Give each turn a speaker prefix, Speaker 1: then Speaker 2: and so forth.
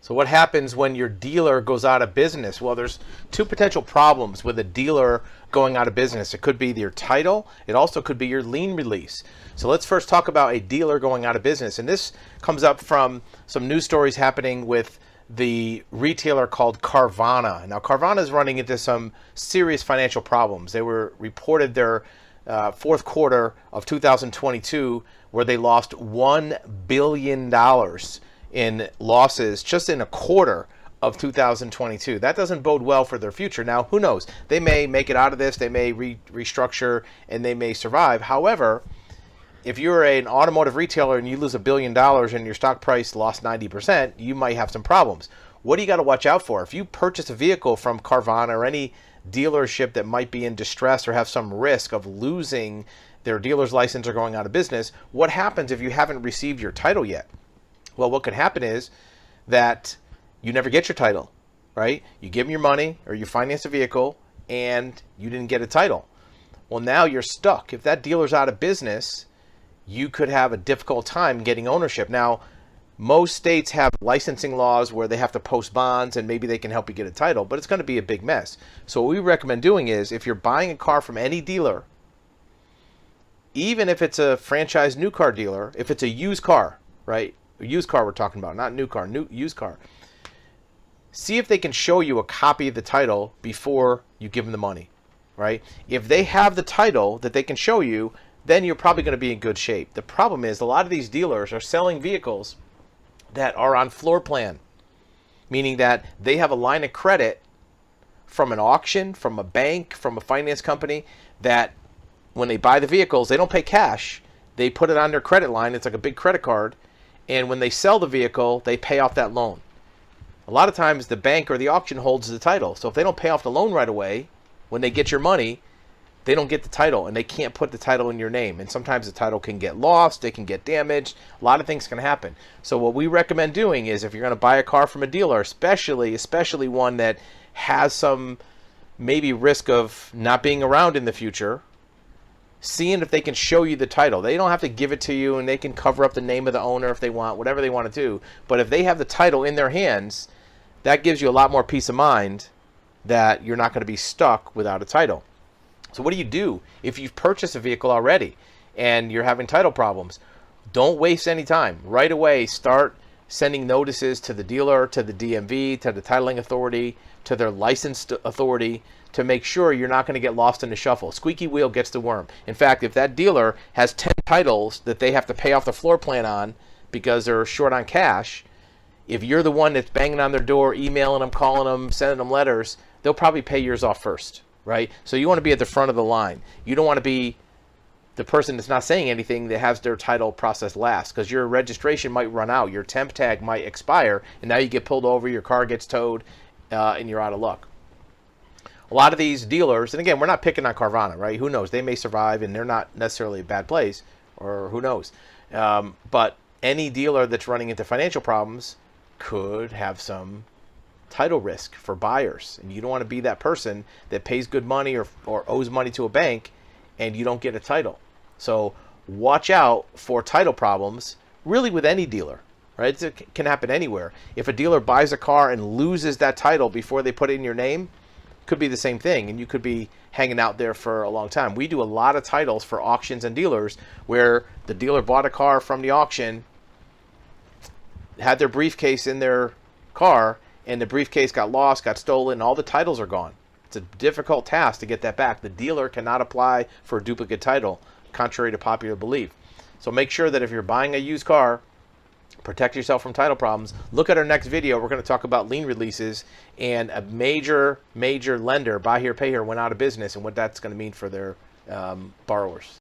Speaker 1: So what happens when your dealer goes out of business? Well, there's two potential problems with a dealer going out of business. It could be your title. It also could be your lien release. So let's first talk about a dealer going out of business. And this comes up from some news stories happening with the retailer called Carvana. Now, Carvana is running into some serious financial problems. They were reported their fourth quarter of 2022 where they lost $1 billion in losses just in a quarter of 2022. That doesn't bode well for their future. Now, who knows? They may make it out of this. They may restructure and they may survive. However, if you're an automotive retailer and you lose $1 billion and your stock price lost 90%, you might have some problems. What do you got to watch out for? If you purchase a vehicle from Carvana or any dealership that might be in distress or have some risk of losing their dealer's license or going out of business, what happens if you haven't received your title yet? Well, what could happen is that you never get your title, right? You give them your money or you finance a vehicle and you didn't get a title. Well, now you're stuck. If that dealer's out of business, you could have a difficult time getting ownership. Now, most states have licensing laws where they have to post bonds and maybe they can help you get a title, but it's going to be a big mess. So what we recommend doing is if you're buying a car from any dealer, even if it's a franchise new car dealer, if it's a used car, right? A used car we're talking about, not new car, used car. See if they can show you a copy of the title before you give them the money, right? If they have the title that they can show you, then you're probably going to be in good shape. The problem is a lot of these dealers are selling vehicles that are on floor plan, meaning that they have a line of credit from an auction, from a bank, from a finance company, that when they buy the vehicles, they don't pay cash. They put it on their credit line. It's like a big credit card. And when they sell the vehicle, they pay off that loan. A lot of times the bank or the auction holds the title. So if they don't pay off the loan right away, when they get your money, they don't get the title and they can't put the title in your name. And sometimes the title can get lost, it can get damaged. A lot of things can happen. So what we recommend doing is if you're going to buy a car from a dealer, especially one that has some maybe risk of not being around in the future, seeing if they can show you the title. They don't have to give it to you and they can cover up the name of the owner if they want, whatever they want to do. But if they have the title in their hands, that gives you a lot more peace of mind that you're not going to be stuck without a title. So what do you do if you've purchased a vehicle already and you're having title problems? Don't waste any time. Right away, start sending notices to the dealer, to the DMV, to the titling authority, to their licensed authority to make sure you're not going to get lost in the shuffle. Squeaky wheel gets the worm. In fact, if that dealer has 10 titles that they have to pay off the floor plan on because they're short on cash, if you're the one that's banging on their door, emailing them, calling them, sending them letters, they'll probably pay yours off first, right? So you want to be at the front of the line. You don't want to be the person that's not saying anything that has their title process last, because your registration might run out, your temp tag might expire, and now you get pulled over, your car gets towed, and you're out of luck. A lot of these dealers, and again, we're not picking on Carvana, right? Who knows? They may survive, and they're not necessarily a bad place, or who knows? But any dealer that's running into financial problems could have some title risk for buyers, and you don't want to be that person that pays good money or owes money to a bank and you don't get a title. So watch out for title problems really with any dealer, right? It can happen anywhere. If a dealer buys a car and loses that title before they put it in your name, could be the same thing, and you could be hanging out there for a long time. We do a lot of titles for auctions and dealers where the dealer bought a car from the auction, had their briefcase in their car, and the briefcase got lost, got stolen, and all the titles are gone. It's a difficult task to get that back. The dealer cannot apply for a duplicate title, contrary to popular belief. So make sure that if you're buying a used car, protect yourself from title problems. Look at our next video. We're going to talk about lien releases, and a major lender, buy here, pay here, went out of business, and what that's going to mean for their borrowers.